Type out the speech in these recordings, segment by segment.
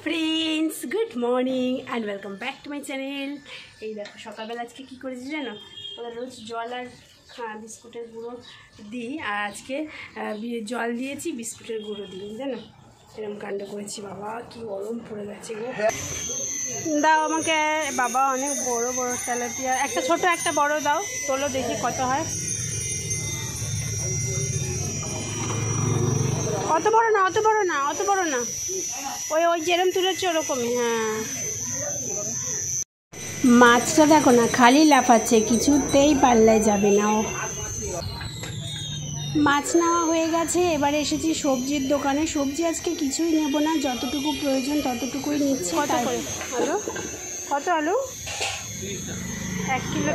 Friends, good morning and welcome back to my channel. এই দেখো সকালবেলা আজকে কী করেছি জানো, ওরা রোজ জল আর বিস্কুটের গুঁড়ো দিই, আর আজকে জল দিয়েছি বিস্কুটের গুঁড়ো দিই, জানো এরকম কাণ্ড করেছি। বাবা কি গরম পড়ে গেছে গো। দাও আমাকে বাবা, অনেক বড় বড় তেলাপিয়া, একটা ছোট একটা বড় দাও, তোলো দেখি কত হয়। অত বড় না, অত বড় না, অত বড় না, ওই ওই যেরকম তুলেছে ওরকমই। হ্যাঁ, মাছটা দেখো না খালি লাফাচ্ছে, কিছুতেই পাল্লায় যাবে না ও। মাছ নেওয়া হয়ে গেছে, এবারে এসেছি সবজির দোকানে। সবজি আজকে কিছুই নেব না, যতটুকু প্রয়োজন ততটুকুই নিচ্ছি। কত করে আলু? কত আলু? 1 কিলো।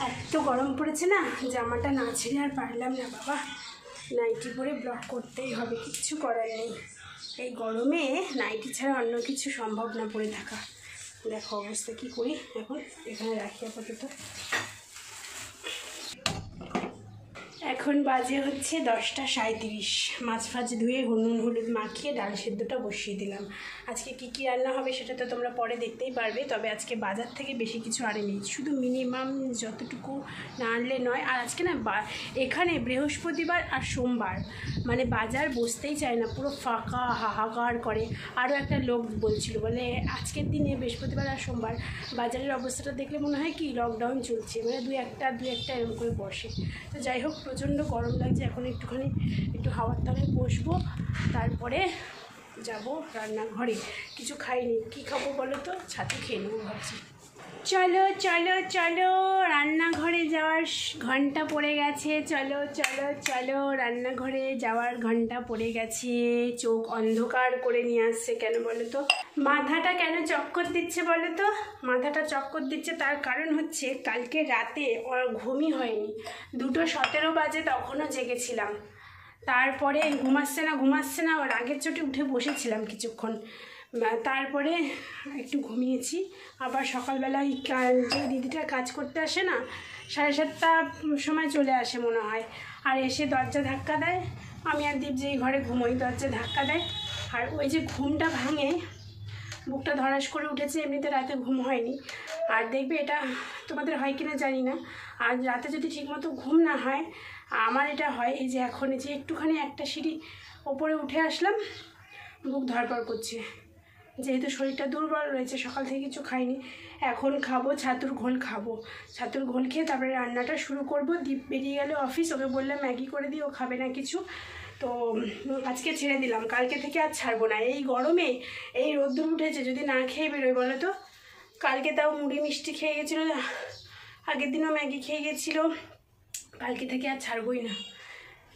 এত গরম পড়েছে না, জামাটা না ছেড়ে আর পারলাম না বাবা, নাইটি পরে ব্লগ করতেই হবে, কিচ্ছু করার নেই। এই গরমে নাইটি ছাড়া অন্য কিছু সম্ভব না পরে থাকা। দেখো অবস্থা কী করি এখন, এখানে রাখি আপাতত। এখন বাজে হচ্ছে 10টা 37। মাছ ফাছ ধুয়ে নুন হলুদ মাখিয়ে ডাল সেদ্ধটা বসিয়ে দিলাম। আজকে কি কি রান্না হবে সেটা তো তোমরা পরে দেখতেই পারবে, তবে আজকে বাজার থেকে বেশি কিছু আনেনি, শুধু মিনিমাম যতটুকু না আনলে নয়। আর আজকে না এখানে বৃহস্পতিবার আর সোমবার, মানে বাজার বসতেই চায় না, পুরো ফাঁকা হাহাকার করে। আরও একটা লোক বলছিল, বলে আজকের দিনে বৃহস্পতিবার আর সোমবার বাজারের অবস্থাটা দেখলে মনে হয় কি লকডাউন চলছে, মানে দু একটা এরকম করে বসে। তো যাই হোক, প্রচণ্ড গরম লাগছে, এখন একটু হাওয়ার তলায় বসবো, তারপরে যাব রান্নাঘরে। কিছু খাইনি, কি খাবো বলো তো, ছাতু খেয়ে নেবো ভাবছি। চলো চলো চলো, রান্নাঘরে যাওয়ার ঘন্টা পড়ে গেছে। চলো চলো চলো, রান্নাঘরে যাওয়ার ঘন্টা পড়ে গেছে। চোখ অন্ধকার করে নিয়ে আসছে কেন বলো তো, মাথাটা কেন চক্কর দিচ্ছে বলো তো। মাথাটা চক্কর দিচ্ছে তার কারণ হচ্ছে কালকে রাতে ওর ঘুমই হয়নি, 2:17 বাজে তখনও জেগেছিলাম। তারপরে ঘুমাচ্ছে না, ওর আগের চোটে উঠে বসেছিলাম কিছুক্ষণ, তারপরে একটু ঘুমিয়েছি। আবার সকালবেলা যে দিদিটা কাজ করতে আসে না, 7:30 সময় চলে আসে মনে হয়, আর এসে দরজা ধাক্কা দেয়। আমি আর দীপ যেই ঘরে ঘুমোই দরজা ধাক্কা দেয়, আর ওই যে ঘুমটা ভাঙে, বুকটা ধরাস করে উঠেছে, এমনিতে রাতে ঘুম হয়নি। আর দেখবে এটা তোমাদের হয় কিনা জানি না, আর রাতে যদি ঠিকমতো ঘুম না হয়, আমার এটা হয়। এই যে এখন এই যে একটুখানি একটা সিঁড়ি ওপরে উঠে আসলাম, বুক ধড়ফড় করছে, যেহেতু শরীরটা দুর্বল রয়েছে, সকাল থেকে কিছু খাইনি। এখন খাবো ছাতুর ঘোল, ছাতুর ঘোল খেয়ে তারপরে রান্নাটা শুরু করব। দীপ বেরিয়ে গেল অফিস, ওকে বললাম ম্যাগি করে দিই, ও খাবে না কিছু, তো আজকে ছেড়ে দিলাম, কালকে থেকে আর ছাড়বো না। এই গরমে এই রোদ্দুর উঠেছে, যদি না খেয়ে বেরোয় বলো তো। কালকে তাও মুড়ি মিষ্টি খেয়ে গেছিলো, আগের দিনও ম্যাগি খেয়ে গেছিলো, কালকে থেকে আর ছাড়বই না।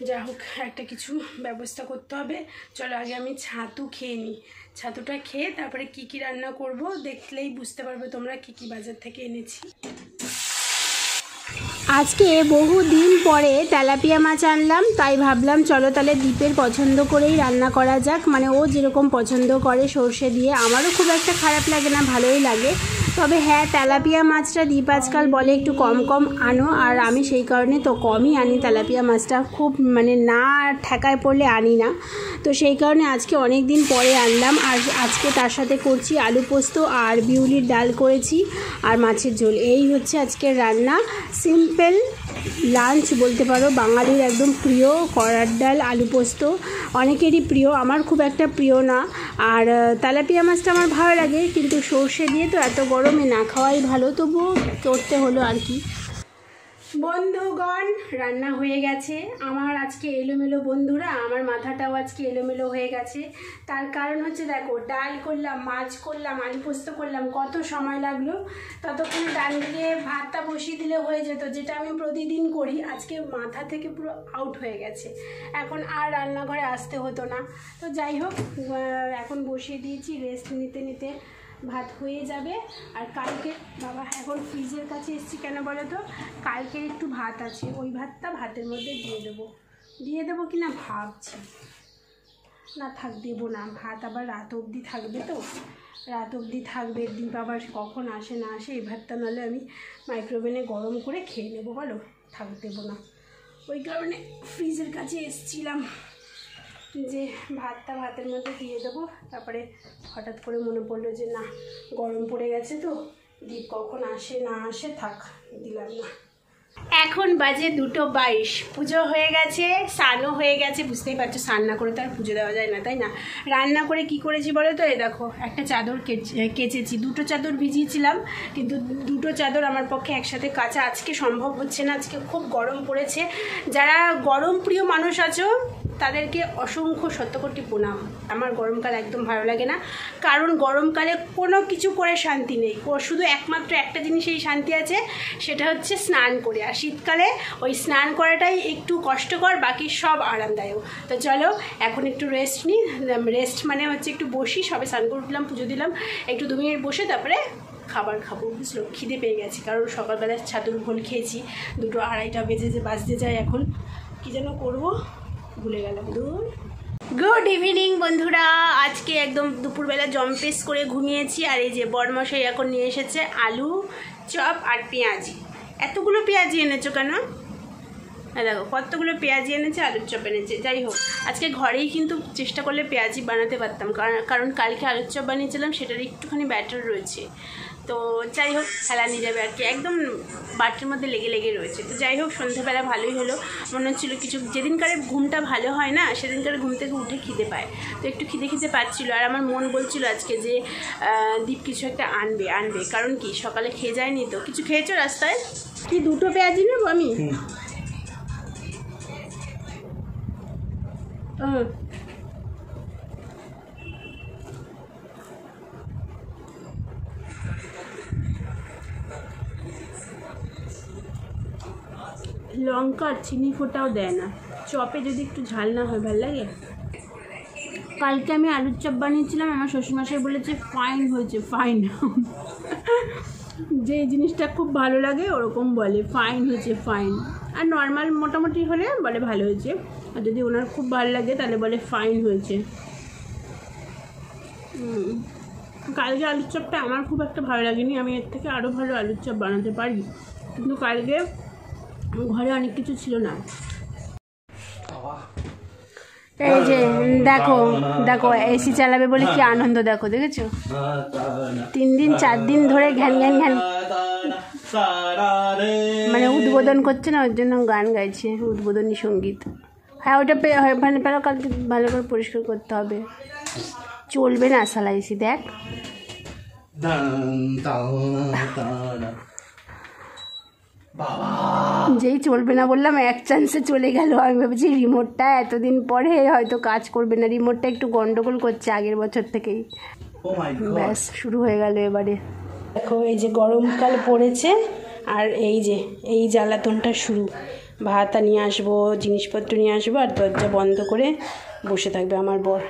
যা হোক, একটা কিছু ব্যবস্থা করতে হবে। চলো আগে আমি ছাতু খেয়ে নিই, ছাতুটা খেয়ে তারপরে কি কি রান্না করব দেখলেই বুঝতে পারবে তোমরা কি কি বাজার থেকে এনেছি। আজকে বহু দিন পরে তেলাপিয়া মাছ আনলাম, তাই ভাবলাম চলো তাহলে দীপের পছন্দ করেই রান্না করা যাক, মানে ও যেরকম পছন্দ করে সর্ষে দিয়ে। আমারও খুব একটা খারাপ লাগে না, ভালোই লাগে। তবে হ্যাঁ, তেলাপিয়া মাছটা দীপ আজকাল বলে একটু কম কম আনো, আর আমি সেই কারণে তো কমই আনি তেলাপিয়া মাছটা, খুব মানে না ঠেকায় পড়লে আনি না। তো সেই কারণে আজকে অনেক দিন পরে আনলাম। আর আজকে তার সাথে করছি আলু পোস্ত আর বিউলির ডাল করেছি আর মাছের ঝোল। এই হচ্ছে আজকের রান্না, সিম্পল লাঞ্চ বলতে পারো, বাঙালির একদম প্রিয় কড়ার ডাল আলু পোস্ত, অনেকেরই প্রিয়, আমার খুব একটা প্রিয় না। আর তেলাপিয়া মাছটা আমার ভালো লাগে, কিন্তু সর্ষে দিয়ে তো এত গরমে না খাওয়াই ভালো, তবুও করতে হলো আর কি। বন্ধুগণ, রান্না হয়ে গেছে আমার। আজকে এলোমেলো বন্ধুরা, আমার মাথাটাও আজকে এলোমেলো হয়ে গেছে। তার কারণ হচ্ছে দেখো, ডাল করলাম, মাছ করলাম, আলু পোস্ত করলাম, কত সময় লাগলো। ততক্ষণে ডাল দিয়ে ভাতটা বসিয়ে দিলে হয়ে যেত, যেটা আমি প্রতিদিন করি। আজকে মাথা থেকে পুরো আউট হয়ে গেছে, এখন আর রান্নাঘরে আসতে হতো না। তো যাই হোক, এখন বসিয়ে দিয়েছি, রেস্ট নিতে নিতে ভাত হয়ে যাবে। আর কালকে বাবা, এখন ফ্রিজের কাছে এসেছি কেন বলো তো, কালকের একটু ভাত আছে, ওই ভাতটা ভাতের মধ্যে দিয়ে দেবো কি না ভাবছি। না থাক, দেবো না, ভাত আবার রাত অবধি থাকবে তো, রাত অবধি থাকবে। দীপ আবার কখন আসে না আসে, এই ভাতটা নাহলে আমি মাইক্রোওভেনে গরম করে খেয়ে নেবো, বলো, থাকতে দেবো না। ওই কারণে ফ্রিজের কাছে এসেছিলাম যে ভাতের মধ্যে দিয়ে দেবো। তারপরে হঠাৎ করে মনে পড়লো যে না, গরম পড়ে গেছে তো, দীপ কখন আসে না আসে, থাক, দিলাম না। এখন বাজে 2:22, পুজো হয়ে গেছে, স্নানও হয়ে গেছে। বুঝতেই পারছো, স্নান না করে তো আর পুজো দেওয়া যায় না, তাই না? রান্না করে কি করেছি বলো তো? এই দেখো, একটা চাদর কেচেছি, 2টো চাদর ভিজিয়েছিলাম, কিন্তু 2টো চাদর আমার পক্ষে একসাথে কাচা আজকে সম্ভব হচ্ছে না। আজকে খুব গরম পড়েছে। যারা গরম প্রিয় মানুষ আছো তাদেরকে অসংখ্য শতকোটি প্রণাম। আমার গরমকাল একদম ভালো লাগে না, কারণ গরমকালে কোনো কিছু করে শান্তি নেই। শুধু একমাত্র একটা জিনিসেই শান্তি আছে, সেটা হচ্ছে স্নান করে। আর শীতকালে ওই স্নান করাটাই একটু কষ্টকর, বাকি সব আরামদায়ক। তো চলো এখন একটু রেস্ট নিই। রেস্ট মানে হচ্ছে একটু বসি, সবে স্নান করে উঠলাম, পুজো দিলাম, একটু 2 মিনিট বসে তারপরে খাবার খাবো, বুঝলো? খিদে পেয়ে গেছে, কারণ সকালবেলা ছাতুর ঘোল খেয়েছি। 2টো 2:30 বাজতে যায় এখন। কী যেন করবো ভুলে গেলাম। গুড ইভিনিং বন্ধুরা। আজকে একদম দুপুরবেলা জম্পেস করে ঘুমিয়েছি। আর এই যে বড়মশাই এখন নিয়ে এসেছে আলু চপ আর পেঁয়াজি। এতগুলো পেঁয়াজি এনেছো কেন? দেখো কতগুলো পেঁয়াজি এনেছে, আলুর চপ এনেছে। যাই হোক, আজকে ঘরেই কিন্তু চেষ্টা করলে পেঁয়াজি বানাতে পারতাম, কারণ কালকে আলুর চপ বানিয়েছিলাম, সেটার একটুখানি ব্যাটার রয়েছে। তো যাই হোক, ফেলানি যাবে আর কি, একদম বাটির মধ্যে লেগে রয়েছে। তো যাই হোক, সন্ধ্যাবেলা ভালোই হলো। মনে হচ্ছিলো কিছু, যেদিনকারে ঘুমটা ভালো হয় না, সেদিনকারে ঘুম থেকে উঠে খিদে পায়। তো একটু খিদে পাচ্ছিলো। আর আমার মন বলছিল আজকে যে দীপ কিছু একটা আনবে, কারণ কি সকালে খেয়ে যায়নি। তো কিছু খেয়েছো রাস্তায়? কি 2টো পেঁয়াজি নেবো আমি? লঙ্কা আর চিনি ফোটাও দেয় না চপে, যদি একটু ঝাল না হয় ভালো লাগে। কালকে আমি আলুর চপ বানিয়েছিলাম, আমার শ্বশুরমশাই বলেছে ফাইন হয়েছে, ফাইন। যে জিনিসটা খুব ভালো লাগে ওরকম বলে, ফাইন হয়েছে, ফাইন। আর নর্মাল মোটামুটি হলে বলে ভালো হয়েছে, আর যদি ওনার খুব ভালো লাগে তাহলে বলে ফাইন হয়েছে। কালকে আলুর চপটা আমার খুব একটা ভালো লাগেনি, আমি এর থেকে আরও ভালো আলুর চপ বানাতে পারি, কিন্তু কালকে ঘরে অনেক কিছু ছিল না। এই যে দেখো দেখো, এসি চালাবে বলে কি আনন্দ, দেখো, দেখেছো? 3 দিন 4 দিন ধরে ঘ্যান ঘ্যান ঘ্যান মানে উদ্বোধন করছে না, ওর জন্য গান গাইছে, উদ্বোধনী সঙ্গীত। হ্যাঁ, ওটা মানে কালকে ভালো করে পরিষ্কার করতে হবে, চলবে না সালা এসি। দেখ যেই চলবে না বললাম, এক চান্সে চলে গেল। আমি ভাবছি রিমোটটা এতদিন পরে হয়তো কাজ করবে না, রিমোটটা একটু গন্ডগোল করছে আগের বছর থেকেই। ব্যাস শুরু হয়ে গেল এবারে। দেখো এই যে গরমকাল পড়েছে, আর এই যে এই জ্বালাতনটা শুরু। ভাত নিয়ে আসবো, জিনিসপত্র নিয়ে আসবো, আর দরজা বন্ধ করে বসে থাকবে আমার বর।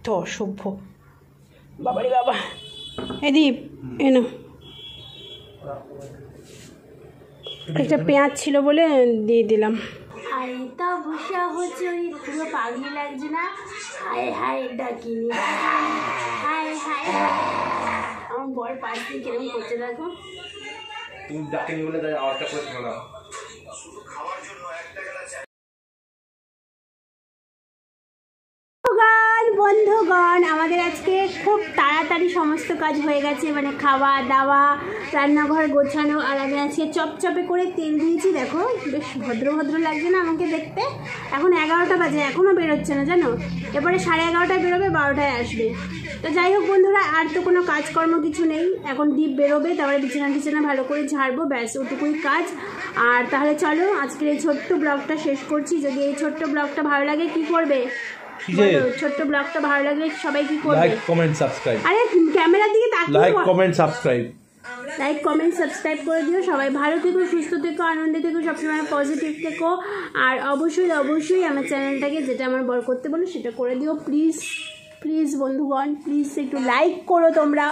তো অসভ্য, বাবারে বাবা। দীপ এনো, একটা পেঁয়াজ ছিল বলে দিয়ে দিলাম। আর এটা বসে হচ্ছে ওই পুরো পাগলি লাগছে না, হায় হায় ডাকিনি, হায় হায়। আমার বর পাশ দিয়ে কিরকম করছে দেখো। তুমি ডাকিনি বলে আওয়াজটা করে শোনা। বন্ধুগণ, আমাদের আজকে খুব তাড়াতাড়ি সমস্ত কাজ হয়ে গেছে, মানে খাওয়া দাওয়া, রান্নাঘর গোছানো। আর আমি আজকে চপচপে করে তেল দিয়েছি, দেখো বেশ ভদ্র লাগছে না আমাকে দেখতে। এখন 11টা বাজে, এখনও বেরোচ্ছে না জানো, এবারে 11:30টায় বেরোবে, 12টায় আসবে। তো যাই হোক বন্ধুরা, আর তো কোনো কাজকর্ম কিছু নেই। এখন দীপ বেরোবে, তারপরে বিছানা ভালো করে ঝাড়বো, ব্যাস ওটুকুই কাজ। আর তাহলে চলো আজকের এই ছোট্ট ব্লগটা শেষ করছি। যদি এই ছোট্ট ব্লগটা ভালো লাগে কি করবে? ছোট্ট ব্লগটা ভালো লাগলে সবাই কি করবে? Like comment subscribe. আরে ক্যামেরার দিকে তাকিয়ে লাইক কমেন্ট সাবস্ক্রাইব করে দিও। সবাই ভালো থেকো, সুস্থ থেকো, আনন্দে থেকো, সবসময় পজিটিভ থেকো। আর অবশ্যই আমার চ্যানেলটাকে, যেটা আমার বড় করতে বলো সেটা করে দিও প্লিজ বন্ধুগণ, প্লিজ একটু লাইক করো তোমরা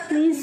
প্লিজ।